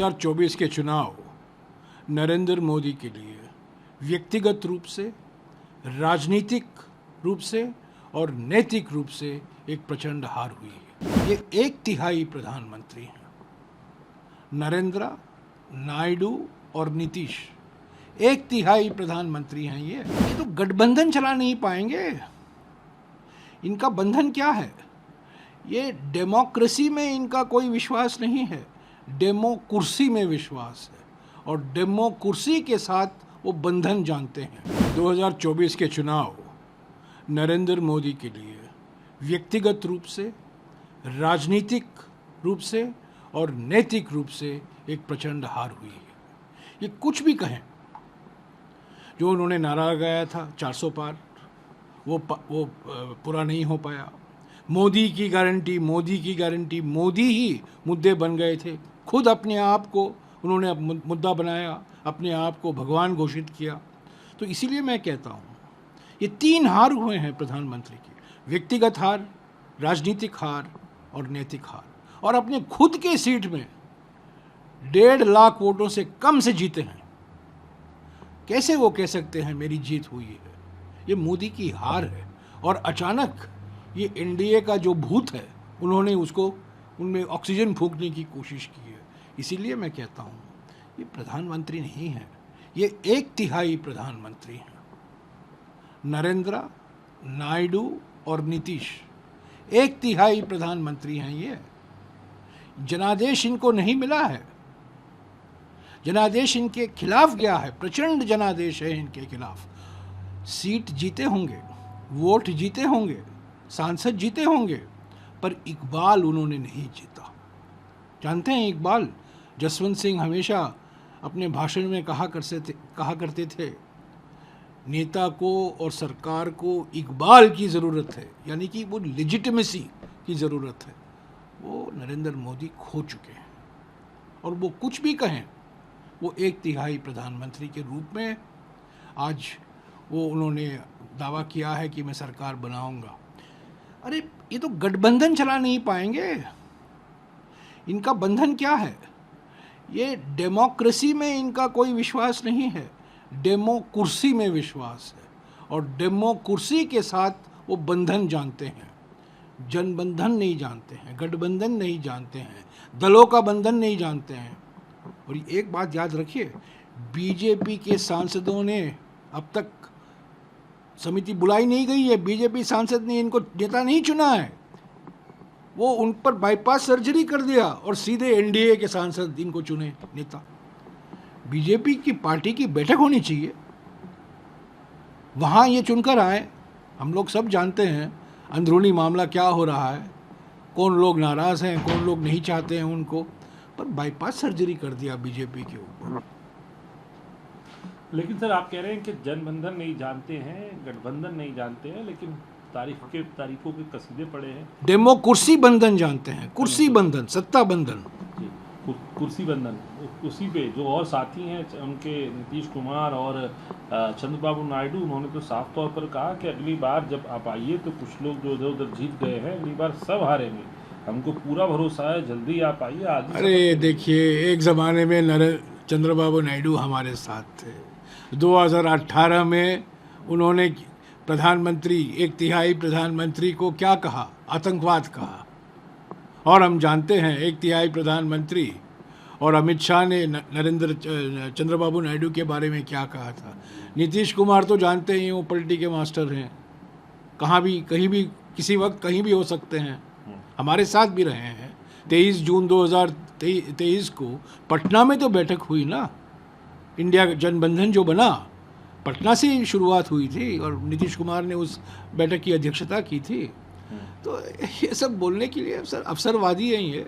2024 के चुनाव नरेंद्र मोदी के लिए व्यक्तिगत रूप से, राजनीतिक रूप से और नैतिक रूप से एक प्रचंड हार हुई है। ये 1/3 प्रधानमंत्री हैं। नरेंद्र, नायडू और नीतीश 1/3 प्रधानमंत्री हैं। ये तो गठबंधन चला नहीं पाएंगे। इनका बंधन क्या है? ये डेमोक्रेसी में इनका कोई विश्वास नहीं है, डेमोकुर्सी में विश्वास है और डेमोकुर्सी के साथ वो बंधन जानते हैं। 2024 के चुनाव नरेंद्र मोदी के लिए व्यक्तिगत रूप से, राजनीतिक रूप से और नैतिक रूप से एक प्रचंड हार हुई है। ये कुछ भी कहें, जो उन्होंने नारा लगाया था 400 पार, वो पूरा नहीं हो पाया। मोदी की गारंटी, मोदी की गारंटी, मोदी ही मुद्दे बन गए थे। खुद अपने आप को उन्होंने मुद्दा बनाया, अपने आप को भगवान घोषित किया। तो इसीलिए मैं कहता हूँ ये 3 हार हुए हैं प्रधानमंत्री की, व्यक्तिगत हार, राजनीतिक हार और नैतिक हार। और अपने खुद के सीट में 1.5 लाख वोटों से कम से जीते हैं। कैसे वो कह सकते हैं मेरी जीत हुई है? ये मोदी की हार है। और अचानक ये एनडीए का जो भूत है, उन्होंने उसको उनमें ऑक्सीजन फूंकने की कोशिश की है। इसीलिए मैं कहता हूँ ये प्रधानमंत्री नहीं है, ये 1/3 प्रधानमंत्री हैं। नरेंद्र, नायडू और नीतीश 1/3 प्रधानमंत्री हैं। ये जनादेश इनको नहीं मिला है। जनादेश इनके खिलाफ गया है, प्रचंड जनादेश है इनके खिलाफ। सीट जीते होंगे, वोट जीते होंगे, सांसद जीते होंगे, पर इकबाल उन्होंने नहीं जीता। जानते हैं इकबाल? जसवंत सिंह हमेशा अपने भाषण में कहा करते थे नेता को और सरकार को इकबाल की ज़रूरत है, यानी कि वो लेजिटिमेसी की ज़रूरत है। वो नरेंद्र मोदी खो चुके हैं। और वो कुछ भी कहें, वो 1/3 प्रधानमंत्री के रूप में आज वो उन्होंने दावा किया है कि मैं सरकार बनाऊंगा। अरे ये तो गठबंधन चला नहीं पाएंगे। इनका बंधन क्या है? ये डेमोक्रेसी में इनका कोई विश्वास नहीं है, डेमोकुर्सी में विश्वास है और डेमोकुर्सी के साथ वो बंधन जानते हैं। जनबंधन नहीं जानते हैं, गठबंधन नहीं जानते हैं, दलों का बंधन नहीं जानते हैं। और एक बात याद रखिए, बीजेपी के सांसदों ने अब तक समिति बुलाई नहीं गई है। बीजेपी सांसद ने इनको नेता नहीं चुना है। वो उन पर बाईपास सर्जरी कर दिया और सीधे एनडीए के सांसद इनको चुने नेता। बीजेपी की पार्टी की बैठक होनी चाहिए, वहाँ ये चुनकर आए। हम लोग सब जानते हैं अंदरूनी मामला क्या हो रहा है, कौन लोग नाराज़ हैं, कौन लोग नहीं चाहते हैं उनको, पर बाईपास सर्जरी कर दिया बीजेपी के ऊपर। लेकिन सर आप कह रहे हैं कि जनबंधन नहीं जानते हैं, गठबंधन नहीं जानते हैं, लेकिन तारीखों के कसीदे पड़े हैं। डेमोकुर्सी बंधन जानते हैं, कुर्सी बंधन, सत्ता बंधन, कुर्सी बंधन। उसी पे जो और साथी हैं उनके, नीतीश कुमार और चंद्रबाबू नायडू, उन्होंने तो साफ तौर पर कहा कि अगली बार जब आप आइए तो कुछ लोग जो इधर उधर जीत गए हैं, अगली बार सब हारेंगे, हमको पूरा भरोसा है, जल्दी आप आइए। आज अरे देखिए, एक ज़माने में चंद्रबाबू नायडू हमारे साथ थे। 2018 में उन्होंने प्रधानमंत्री, 1/3 प्रधानमंत्री को क्या कहा? आतंकवाद कहा। और हम जानते हैं 1/3 प्रधानमंत्री और अमित शाह ने चंद्रबाबू नायडू के बारे में क्या कहा था। नीतीश कुमार तो जानते ही, वो पलटी के मास्टर हैं, कहाँ भी, कहीं भी, किसी वक्त कहीं भी हो सकते हैं। हमारे साथ भी रहे हैं। 23 जून 2023 को पटना में तो बैठक हुई ना, इंडिया जनबंधन जो बना, पटना से ही शुरुआत हुई थी और नीतीश कुमार ने उस बैठक की अध्यक्षता की थी। तो ये सब बोलने के लिए अवसरवादी हैं ये।